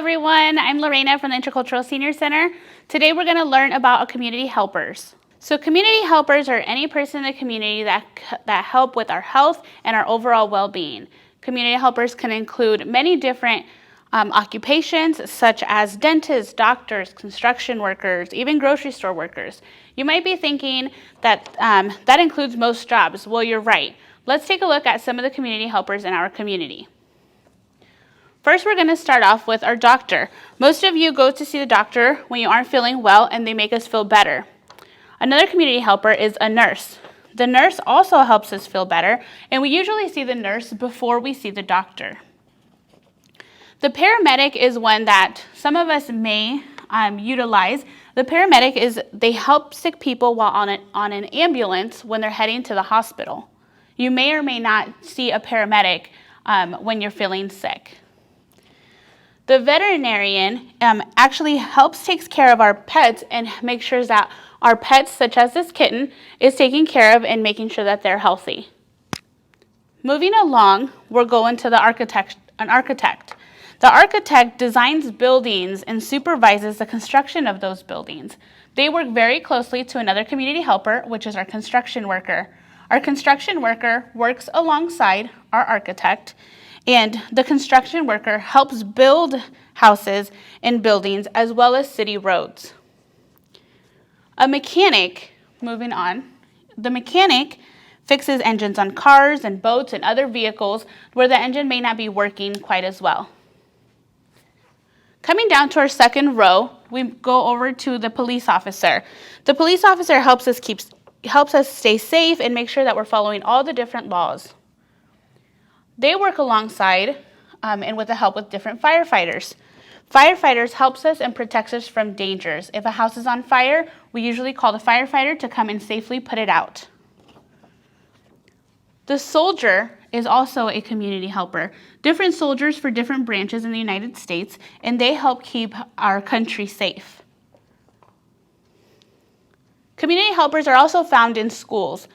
everyone. I'm Lorena from the Intercultural Senior Center. Today we're going to learn about community helpers. So community helpers are any person in the community that help with our health and our overall well-being. Community helpers can include many different occupations such as dentists, doctors, construction workers, even grocery store workers. You might be thinking that that includes most jobs. Well, you're right. Let's take a look at some of the community helpers in our community. First, we're going to start off with our doctor. Most of you go to see the doctor when you aren't feeling well and they make us feel better. Another community helper is a nurse. The nurse also helps us feel better, and we usually see the nurse before we see the doctor. The paramedic is one that some of us may utilize. The paramedic they help sick people while on an ambulance when they're heading to the hospital. You may or may not see a paramedic when you're feeling sick. The veterinarian actually takes care of our pets and makes sure that our pets, such as this kitten, is taken care of and making sure that they're healthy. Moving along, we're going to an architect. The architect designs buildings and supervises the construction of those buildings. They work very closely to another community helper, which is our construction worker. Our construction worker works alongside our architect, and the construction worker helps build houses and buildings as well as city roads. A mechanic, moving on, the mechanic fixes engines on cars and boats and other vehicles where the engine may not be working quite as well. Coming down to our second row, we go over to the police officer. The police officer helps us stay safe and make sure that we're following all the different laws. They work alongside and with the help with different firefighters. Firefighters helps us and protects us from dangers. If a house is on fire, we usually call the firefighter to come and safely put it out. The soldier is also a community helper. Different soldiers for different branches in the United States, and they help keep our country safe. Community helpers are also found in schools.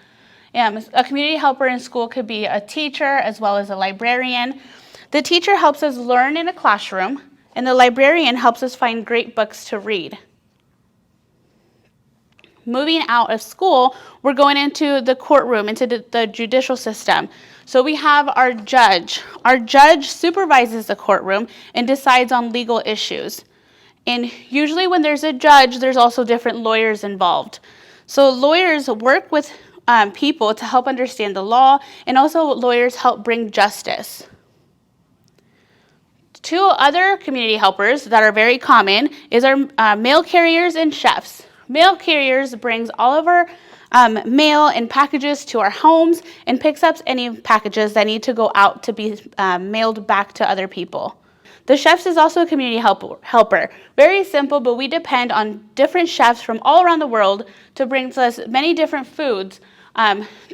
A community helper in school could be a teacher as well as a librarian. The teacher helps us learn in a classroom, and the librarian helps us find great books to read. Moving out of school, we're going into the courtroom, into the judicial system. So we have our judge. Our judge supervises the courtroom and decides on legal issues. And usually when there's a judge, there's also different lawyers involved. So lawyers work with people to help understand the law, and also lawyers help bring justice. Two other community helpers that are very common is our mail carriers and chefs. Mail carriers brings all of our mail and packages to our homes and picks up any packages that need to go out to be mailed back to other people. The chefs is also a community helper. Very simple, but we depend on different chefs from all around the world to bring to us many different foods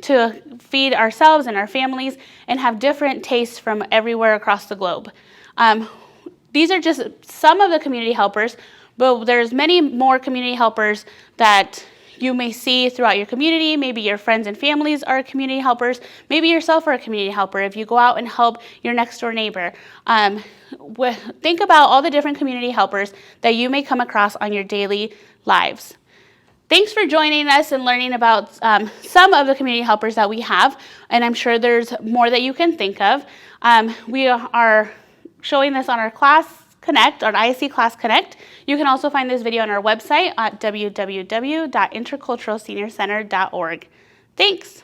to feed ourselves and our families and have different tastes from everywhere across the globe. These are just some of the community helpers, but there's many more community helpers that you may see throughout your community. Maybe your friends and families are community helpers. Maybe yourself are a community helper if you go out and help your next door neighbor. Think about all the different community helpers that you may come across on your daily lives. Thanks for joining us and learning about some of the community helpers that we have, and I'm sure there's more that you can think of. We are showing this on our Class Connect, on ISC Class Connect. You can also find this video on our website at www.interculturalseniorcenter.org. Thanks.